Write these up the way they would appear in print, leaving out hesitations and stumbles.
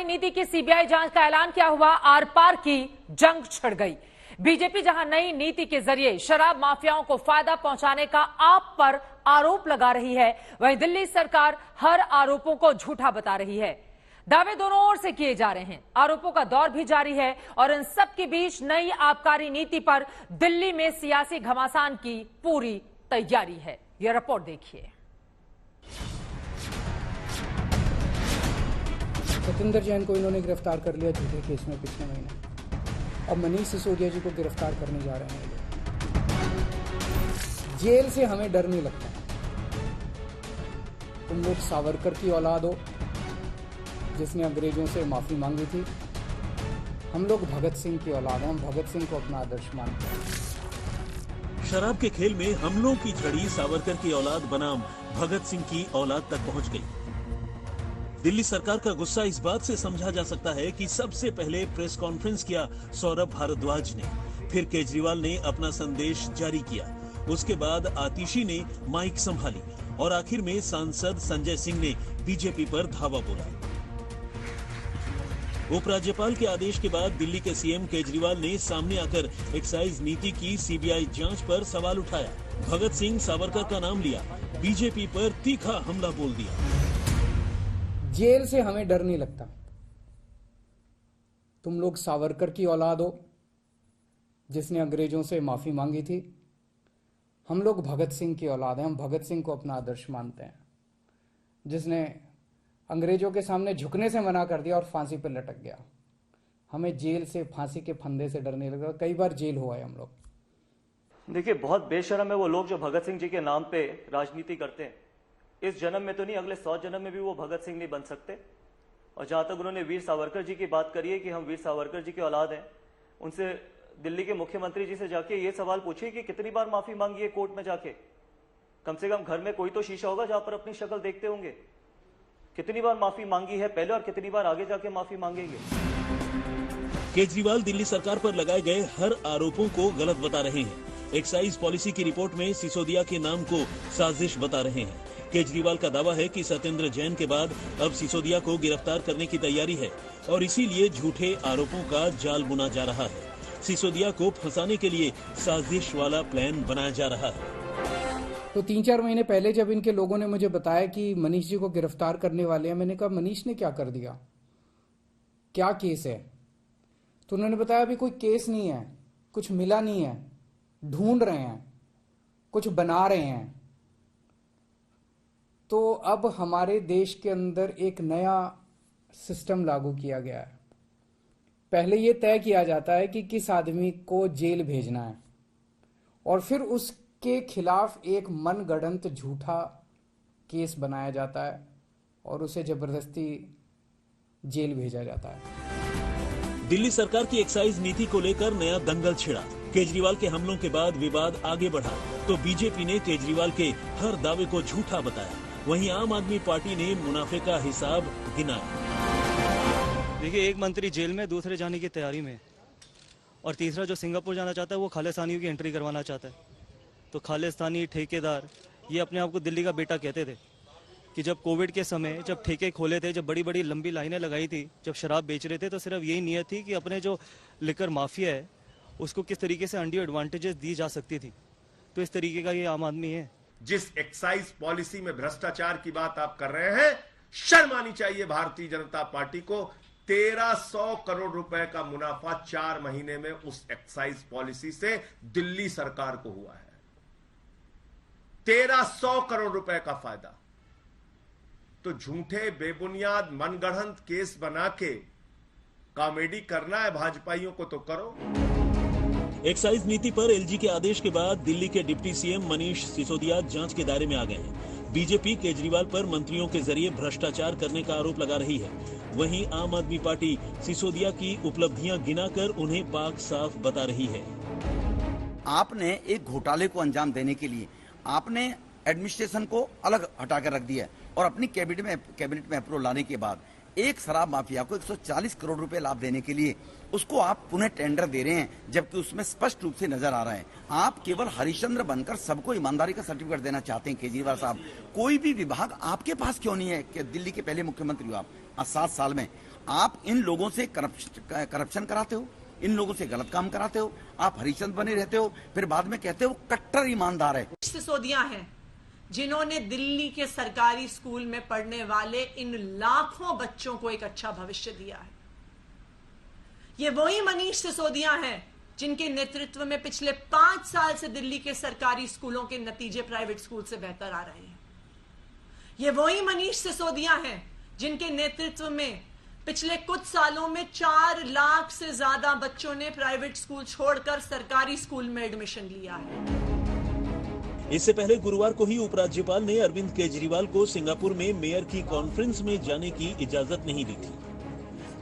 आबकारी नीति की सीबीआई जांच का ऐलान किया हुआ, आर पार की जंग छिड़ गई। बीजेपी जहां नई नीति के जरिए शराब माफियाओं को फायदा पहुंचाने का आप पर आरोप लगा रही है, वहीं दिल्ली सरकार हर आरोपों को झूठा बता रही है। दावे दोनों ओर से किए जा रहे हैं, आरोपों का दौर भी जारी है और इन सब के बीच नई आबकारी नीति पर दिल्ली में सियासी घमासान की पूरी तैयारी है। यह रिपोर्ट देखिए। सत्येंद्र जैन को इन्होंने गिरफ्तार कर लिया झूठे केस में पिछले महीने। अब मनीष सिसोदिया जी को गिरफ्तार करने जा रहे हैं। जेल से हमें डर नहीं लगता। तुम लोग सावरकर की औलाद हो जिसने अंग्रेजों से माफी मांगी थी। हम लोग भगत सिंह की औलाद हैं, हम भगत सिंह को अपना आदर्श मानते हैं। शराब के खेल में हमलों की झड़ी सावरकर की औलाद बनाम भगत सिंह की औलाद तक पहुंच गई। दिल्ली सरकार का गुस्सा इस बात से समझा जा सकता है कि सबसे पहले प्रेस कॉन्फ्रेंस किया सौरभ भारद्वाज ने, फिर केजरीवाल ने अपना संदेश जारी किया, उसके बाद आतिशी ने माइक संभाली और आखिर में सांसद संजय सिंह ने बीजेपी पर धावा बोला। उपराज्यपाल के आदेश के बाद दिल्ली के सीएम केजरीवाल ने सामने आकर एक्साइज नीति की सीबीआई जांच पर सवाल उठाया। भगत सिंह सावरकर का नाम लिया, बीजेपी पर तीखा हमला बोल दिया। जेल से हमें डर नहीं लगता। तुम लोग सावरकर की औलाद हो जिसने अंग्रेजों से माफी मांगी थी। हम लोग भगत सिंह की औलाद हैं, हम भगत सिंह को अपना आदर्श मानते हैं, जिसने अंग्रेजों के सामने झुकने से मना कर दिया और फांसी पर लटक गया। हमें जेल से, फांसी के फंदे से डर नहीं लगता। कई बार जेल हुआ है हम लोग। देखिए, बहुत बेशर्म है वो लोग जो भगत सिंह जी के नाम पे राजनीति करते हैं। इस जन्म में तो नहीं, अगले 100 जन्म में भी वो भगत सिंह नहीं बन सकते। और जहां तक उन्होंने वीर सावरकर जी की बात करी है कि हम वीर सावरकर जी की औलाद हैं, उनसे दिल्ली के मुख्यमंत्री जी से जाके ये सवाल पूछिए कि कितनी बार माफी मांगी है कोर्ट में जाके। कम से कम घर में कोई तो शीशा होगा जहां पर अपनी शक्ल देखते होंगे। कितनी बार माफी मांगी है पहले और कितनी बार आगे जाके माफी मांगेंगे। केजरीवाल दिल्ली सरकार पर लगाए गए हर आरोपों को गलत बता रहे हैं। एक्साइज पॉलिसी की रिपोर्ट में सिसोदिया के नाम को साजिश बता रहे हैं। केजरीवाल का दावा है कि सत्येंद्र जैन के बाद अब सिसोदिया को गिरफ्तार करने की तैयारी है और इसीलिए झूठे आरोपों का जाल बुना जा रहा है। सिसोदिया को फंसाने के लिए साजिश वाला प्लान बनाया जा रहा है। तो 3-4 महीने पहले जब इनके लोगों ने मुझे बताया कि मनीष जी को गिरफ्तार करने वाले हैं, मैंने कहा मनीष ने क्या कर दिया, क्या केस है? तो उन्होंने बताया अभी कोई केस नहीं है, कुछ मिला नहीं है, ढूंढ रहे हैं, कुछ बना रहे हैं। तो अब हमारे देश के अंदर एक नया सिस्टम लागू किया गया है। पहले यह तय किया जाता है कि किस आदमी को जेल भेजना है और फिर उसके खिलाफ एक मनगढ़ंत झूठा केस बनाया जाता है और उसे जबरदस्ती जेल भेजा जाता है। दिल्ली सरकार की एक्साइज नीति को लेकर नया दंगल छिड़ा। केजरीवाल के हमलों के बाद विवाद आगे बढ़ा तो बीजेपी ने केजरीवाल के हर दावे को झूठा बताया। वहीं आम आदमी पार्टी ने मुनाफे का हिसाब गिनाया। देखिए, एक मंत्री जेल में, दूसरे जाने की तैयारी में और तीसरा जो सिंगापुर जाना चाहता है वो खालिस्तानियों की एंट्री करवाना चाहता है। तो खालिस्तानी ठेकेदार ये अपने आप को दिल्ली का बेटा कहते थे कि जब कोविड के समय जब ठेके खोले थे, जब बड़ी बड़ी लंबी लाइनें लगाई थी, जब शराब बेच रहे थे, तो सिर्फ यही नीयत थी कि अपने जो लिकर माफिया है उसको किस तरीके से अनड्यू एडवांटेजेस दी जा सकती थी। तो इस तरीके का ये आम आदमी है। जिस एक्साइज पॉलिसी में भ्रष्टाचार की बात आप कर रहे हैं, शर्म आनी चाहिए भारतीय जनता पार्टी को। 1300 करोड़ रुपए का मुनाफा 4 महीने में उस एक्साइज पॉलिसी से दिल्ली सरकार को हुआ है। 1300 करोड़ रुपए का फायदा। तो झूठे बेबुनियाद मनगढ़ंत केस बना के कॉमेडी करना है भाजपाइयों को तो करो। एक्साइज नीति पर एलजी के आदेश के बाद दिल्ली के डिप्टी सीएम मनीष सिसोदिया जांच के दायरे में आ गए हैं। बीजेपी केजरीवाल पर मंत्रियों के जरिए भ्रष्टाचार करने का आरोप लगा रही है। वहीं आम आदमी पार्टी सिसोदिया की उपलब्धियां गिनाकर उन्हें पाक साफ बता रही है। आपने एक घोटाले को अंजाम देने के लिए आपने एडमिनिस्ट्रेशन को अलग हटाकर रख दिया और अपनी कैबिनेट में अप्रूवल लाने के बाद एक शराब माफिया को 140 करोड़ रुपए लाभ देने के लिए उसको आप पुनः टेंडर दे रहे हैं, जबकि उसमें स्पष्ट रूप से नजर आ रहा है आप केवल हरिश्चंद्र बनकर सबको ईमानदारी का सर्टिफिकेट देना चाहते हैं। केजरीवाल साहब, कोई भी विभाग आपके पास क्यों नहीं है कि दिल्ली के पहले मुख्यमंत्री हो आप, 7 साल में आप इन लोगों से करप्शन कराते हो, इन लोगों से गलत काम कराते हो, आप हरिचंद बने रहते हो, फिर बाद में कहते हो कट्टर ईमानदार है। सिसोदिया हैं जिन्होंने दिल्ली के सरकारी स्कूल में पढ़ने वाले इन लाखों बच्चों को एक अच्छा भविष्य दिया है। ये वही मनीष सिसोदिया हैं जिनके नेतृत्व में पिछले 5 साल से दिल्ली के सरकारी स्कूलों के नतीजे प्राइवेट स्कूल से बेहतर आ रहे हैं। ये वही मनीष सिसोदिया हैं जिनके नेतृत्व में पिछले कुछ सालों में 4 लाख से ज्यादा बच्चों ने प्राइवेट स्कूल छोड़कर सरकारी स्कूल में एडमिशन लिया है। इससे पहले गुरुवार को ही उपराज्यपाल ने अरविंद केजरीवाल को सिंगापुर में मेयर की कॉन्फ्रेंस में जाने की इजाजत नहीं दी थी,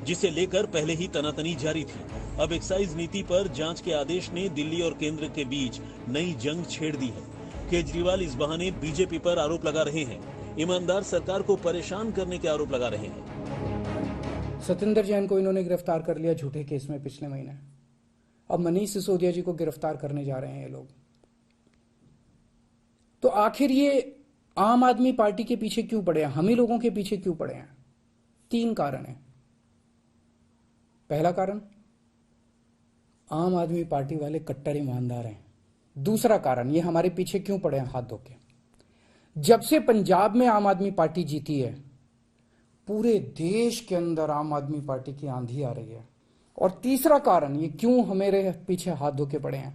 जिसे लेकर पहले ही तनातनी जारी थी। अब एक्साइज नीति पर जांच के आदेश ने दिल्ली और केंद्र के बीच नई जंग छेड़ दी है। केजरीवाल इस बहाने बीजेपी पर आरोप लगा रहे हैं, ईमानदार सरकार को परेशान करने के आरोप लगा रहे हैं। सत्येंद्र जैन को इन्होंने गिरफ्तार कर लिया झूठे केस में पिछले महीने। अब मनीष सिसोदिया जी को गिरफ्तार करने जा रहे हैं ये लोग। तो आखिर ये आम आदमी पार्टी के पीछे क्यों पड़े हैं, हम ही लोगों के पीछे क्यों पड़े हैं? 3 कारण है। पहला कारण, आम आदमी पार्टी वाले कट्टर ईमानदार हैं। दूसरा कारण, ये हमारे पीछे क्यों पड़े हैं हाथ धो के? जब से पंजाब में आम आदमी पार्टी जीती है, पूरे देश के अंदर आम आदमी पार्टी की आंधी आ रही है। और तीसरा कारण, ये क्यों हमारे पीछे हाथ धो के पड़े हैं,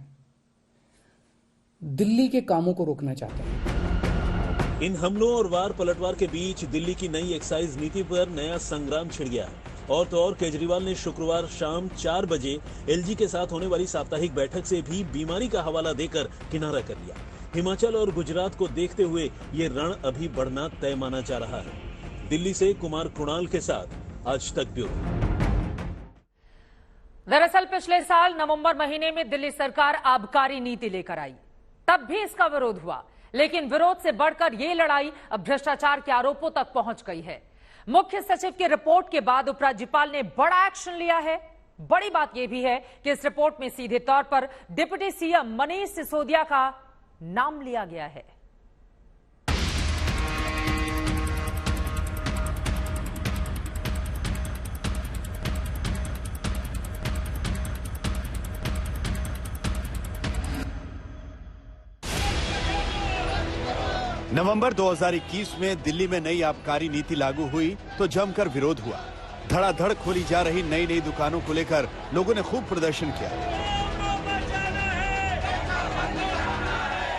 दिल्ली के कामों को रोकना चाहते हैं। इन हमलों और वार पलटवार के बीच दिल्ली की नई एक्साइज नीति पर नया संग्राम छिड़ गया। और तो और केजरीवाल ने शुक्रवार शाम 4 बजे एलजी के साथ होने वाली साप्ताहिक बैठक से भी बीमारी का हवाला देकर किनारा कर लिया। हिमाचल और गुजरात को देखते हुए ये रण अभी बढ़ना तय माना जा रहा है। दिल्ली से कुमार कृणाल के साथ आज तक ब्यूरो। दरअसल पिछले साल नवंबर महीने में दिल्ली सरकार आबकारी नीति लेकर आई, तब भी इसका विरोध हुआ, लेकिन विरोध से बढ़कर यह लड़ाई अब भ्रष्टाचार के आरोपों तक पहुंच गई है। मुख्य सचिव की रिपोर्ट के बाद उपराज्यपाल ने बड़ा एक्शन लिया है। बड़ी बात यह भी है कि इस रिपोर्ट में सीधे तौर पर डिप्टी सीएम मनीष सिसोदिया का नाम लिया गया है। नवंबर 2021 में दिल्ली में नई आबकारी नीति लागू हुई तो जमकर विरोध हुआ। धड़ाधड़ खोली जा रही नई नई दुकानों को लेकर लोगों ने खूब प्रदर्शन किया,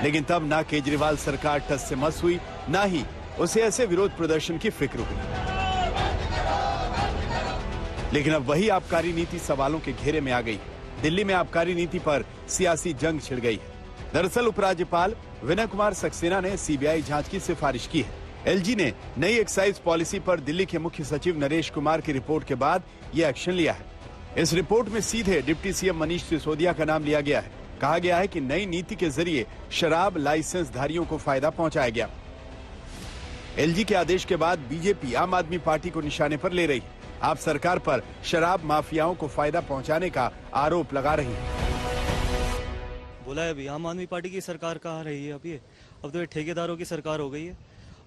लेकिन तब ना केजरीवाल सरकार टस से मस हुई, ना ही उसे ऐसे विरोध प्रदर्शन की फिक्र हुई। लेकिन अब वही आबकारी नीति सवालों के घेरे में आ गई। दिल्ली में आबकारी नीति पर सियासी जंग छिड़ गई है। दरअसल उपराज्यपाल विनय कुमार सक्सेना ने सीबीआई जांच की सिफारिश की है। एलजी ने नई एक्साइज पॉलिसी पर दिल्ली के मुख्य सचिव नरेश कुमार की रिपोर्ट के बाद ये एक्शन लिया है। इस रिपोर्ट में सीधे डिप्टी सीएम मनीष सिसोदिया का नाम लिया गया है। कहा गया है कि नई नीति के जरिए शराब लाइसेंस धारियों को फायदा पहुंचाया गया। एलजी के आदेश के बाद बीजेपी आम आदमी पार्टी को निशाने पर ले रही है। आप सरकार पर शराब माफियाओं को फायदा पहुंचाने का आरोप लगा रही है। बोला है अभी आम आदमी पार्टी की सरकार कहाँ रही है, अब तो ये ठेकेदारों की सरकार हो गई है।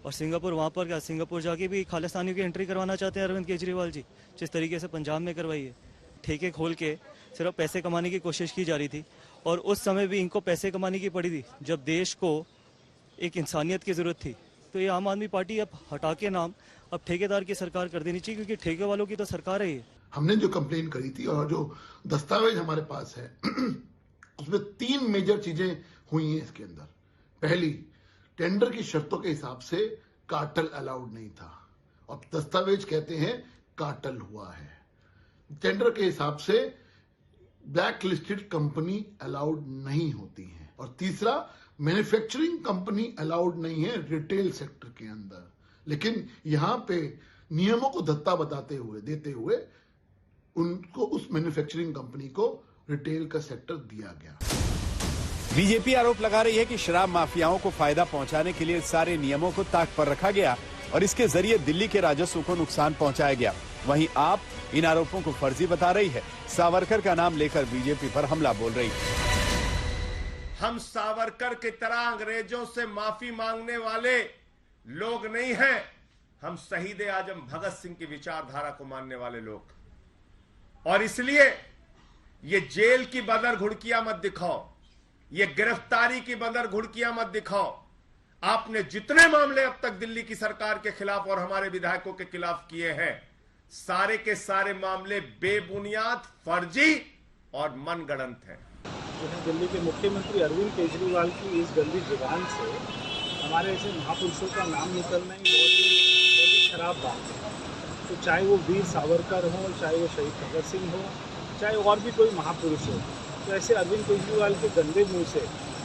और सिंगापुर, वहाँ पर क्या, सिंगापुर जाके भी खालिस्तानियों की एंट्री करवाना चाहते हैं अरविंद केजरीवाल जी, जिस तरीके से पंजाब में करवाई है। ठेके खोल के सिर्फ पैसे कमाने की कोशिश की जा रही थी, और उस समय भी इनको पैसे कमाने की पड़ी थी जब देश को एक इंसानियत की जरूरत थी। तो ये आम आदमी पार्टी अब हटा के नाम अब ठेकेदार की सरकार कर देनी चाहिए, क्योंकि ठेके वालों की तो सरकार है ये। हमने जो कंप्लेन करी थी और जो दस्तावेज हमारे पास है उसमें 3 मेजर चीजें हुई हैं इसके अंदर। पहली, टेंडर की शर्तों के हिसाब से कार्टेल अलाउड नहीं था, और दस्तावेज कहते हैं कार्टेल हुआ है। टेंडर के हिसाब से ब्लैक लिस्टेड कंपनी अलाउड नहीं होती है। और तीसरा, मैन्युफैक्चरिंग कंपनी अलाउड नहीं है रिटेल सेक्टर के अंदर, लेकिन यहां पे नियमों को धत्ता देते हुए उनको, उस मैन्युफैक्चरिंग कंपनी को रिटेल का सेक्टर दिया गया। बीजेपी आरोप लगा रही है कि शराब माफियाओं को फायदा पहुंचाने के लिए सारे नियमों को ताक पर रखा गया और इसके जरिए दिल्ली के राजस्व को नुकसान पहुंचाया गया। वहीं आप इन आरोपों को फर्जी बता रही है। सावरकर का नाम लेकर बीजेपी पर हमला बोल रही है। हम सावरकर की तरह अंग्रेजों से माफी मांगने वाले लोग नहीं हैं। हम शहीद आजम भगत सिंह की विचारधारा को मानने वाले लोग, और इसलिए ये जेल की बदर घुड़कियां मत दिखाओ, ये गिरफ्तारी की बदर घुड़कियां मत दिखाओ। आपने जितने मामले अब तक दिल्ली की सरकार के खिलाफ और हमारे विधायकों के खिलाफ किए हैं, सारे के सारे मामले बेबुनियाद, फर्जी और मनगढ़ंत हैं। जो है दिल्ली के मुख्यमंत्री अरविंद केजरीवाल की इस गंदी जुबान से हमारे ऐसे महापुरुषों का नाम निकलना ही बहुत ही खराब बात है। तो चाहे वो वीर सावरकर हो, चाहे वो शहीद भगत सिंह हो, चाहे और भी कोई महापुरुष हो, तो ऐसे अरविंद केजरीवाल के गंदे मुंह से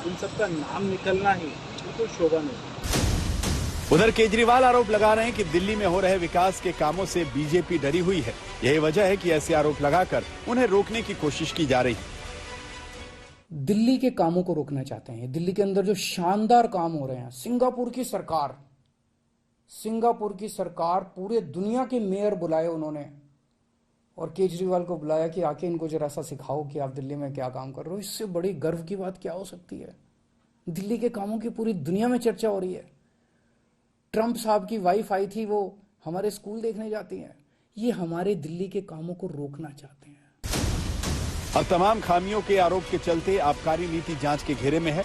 इन सबका नाम निकलना ही बिल्कुल शोभा नहीं। उधर केजरीवाल आरोप लगा रहे हैं कि दिल्ली में हो रहे विकास के कामों से बीजेपी डरी हुई है। यही वजह है कि ऐसे आरोप लगाकर उन्हें रोकने की कोशिश की जा रही है। दिल्ली के कामों को रोकना चाहते हैं। दिल्ली के अंदर जो शानदार काम हो रहे हैं, सिंगापुर की सरकार पूरे दुनिया के मेयर बुलाए उन्होंने, और केजरीवाल को बुलाया कि आके इनको जरा सा सिखाओ कि आप दिल्ली में क्या काम कर रहे हो। इससे बड़ी गर्व की बात क्या हो सकती है। दिल्ली के कामों की पूरी दुनिया में चर्चा हो रही है। ट्रंप साहब की वाइफ आई थी, वो हमारे स्कूल देखने जाती हैं। ये हमारे दिल्ली के कामों को रोकना चाहते हैं। अब तमाम खामियों के आरोप के चलते आबकारी नीति जांच के घेरे में है।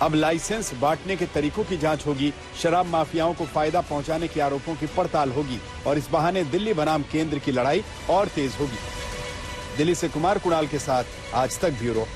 अब लाइसेंस बांटने के तरीकों की जांच होगी, शराब माफियाओं को फायदा पहुंचाने के आरोपों की पड़ताल होगी, और इस बहाने दिल्ली बनाम केंद्र की लड़ाई और तेज होगी। दिल्ली से कुमार कुणाल के साथ आज तक ब्यूरो।